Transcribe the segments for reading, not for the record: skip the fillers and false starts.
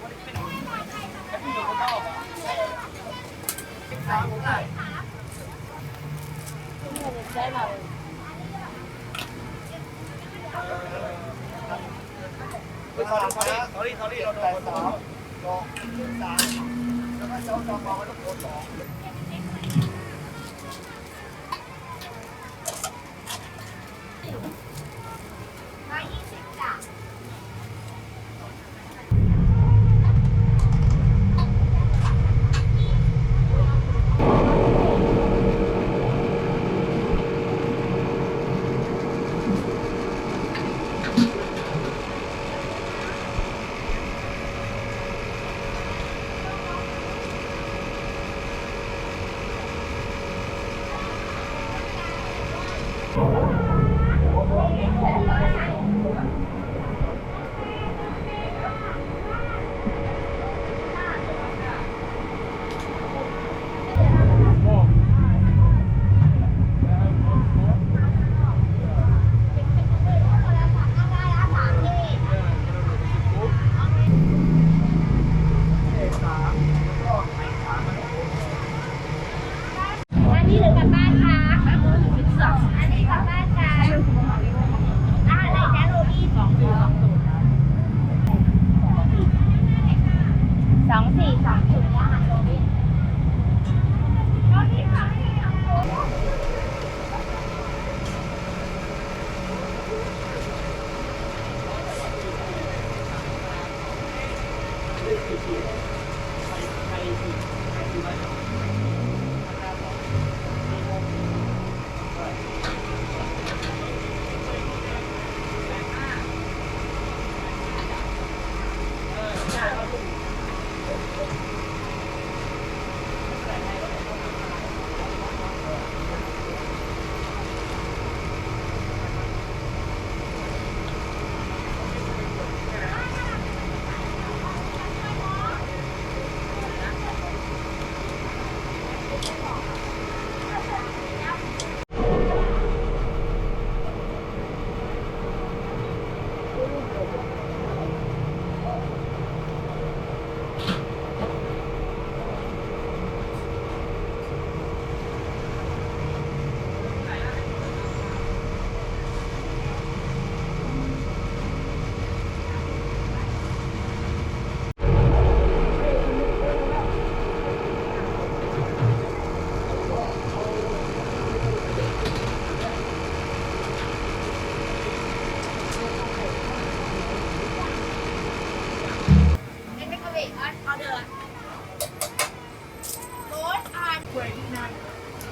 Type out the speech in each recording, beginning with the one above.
คนที่เป็นแค่ผู้หญิงคนนอกเป็นสาวผมไหนใช่เราsorry เราโดนสาวโดนสาวแล้วก็เจ้าจอมองก็ต้องโดนสอง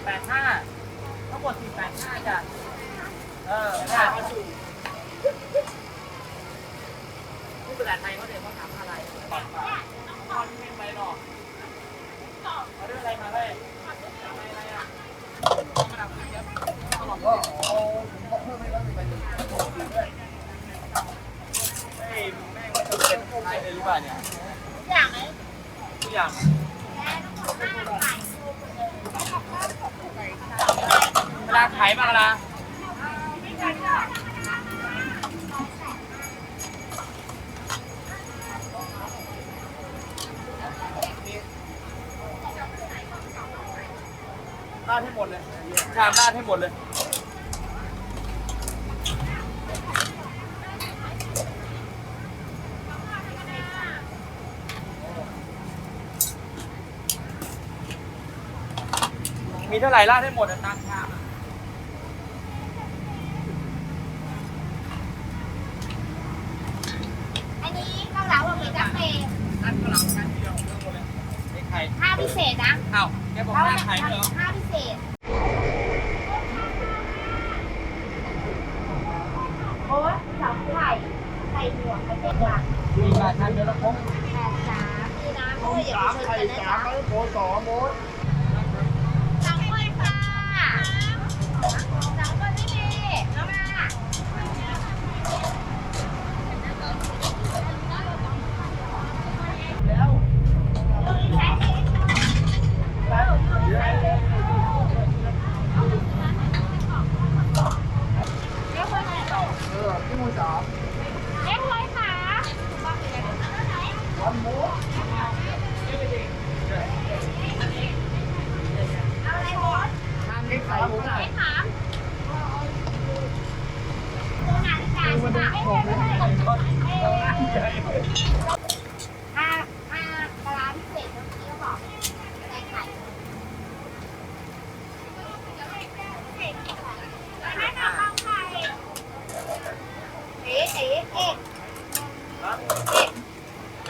85ทั้งหมด485จ้ะได้ผู้ประกาศไทยเขาเดี๋ยวเขาถามอะไรก่อนตอนไม่ไปหรอกเอาเรื่องอะไรมาเลยอะไรอ่ะมาดับเยอะตลอดก็เอาเพิ่มให้แล้วไปถึงเฮ้ยแม่งมันจะเป็นไทยเลยหรือเปล่าเนี่ยทุกอย่างเลยทุกอย่างเวลาขายมาละราดให้หมดเลยชามราดให้หมดเลยมีเท่าไหร่ราดให้หมดตามชามอันนี้เกาเหลาหรือจัมเป้อันเกาเหลาอันเดียวเรื่องหมดเลยไอ้ไข่ห้าพิเศษนะอ้าวแกบอกห้าไข่เหรอห้าพิเศษโอ้ยสองไข่ใส่หัวกระเทียมหวานมีการทานเดือนละครบ83มีน้ำเพราะว่าอย่าไปชนกันนะจ๊ะโคสอมดสั่งกล้วยค่ะสั่งกล้วยไม่มีแล้วมาแล้วดูอีกแค่นี้พี่มูจ๋าเลี้ยงไว้ค่ะ เอาอะไรหมด ทานไม่ขายหมูหน่อย ไม่ถามดูงานการใช่ปะไม่ใช่ปลาร้าพิเศษเมื่อกี้ก็บอกใส่ไข่ไม่ต้องเอาไข่เอ๊ะเอ๊ะ ครับ เอ๊ะ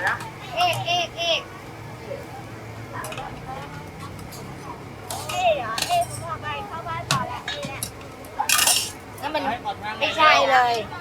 นะ เอ๊ะเอ๊ะเอ๊ะเหรอพอไปเข้าบ้านต่อแล้วนี่แหละนั่นมัน ให้ก่อนทาง ไม่ใช่เลย เ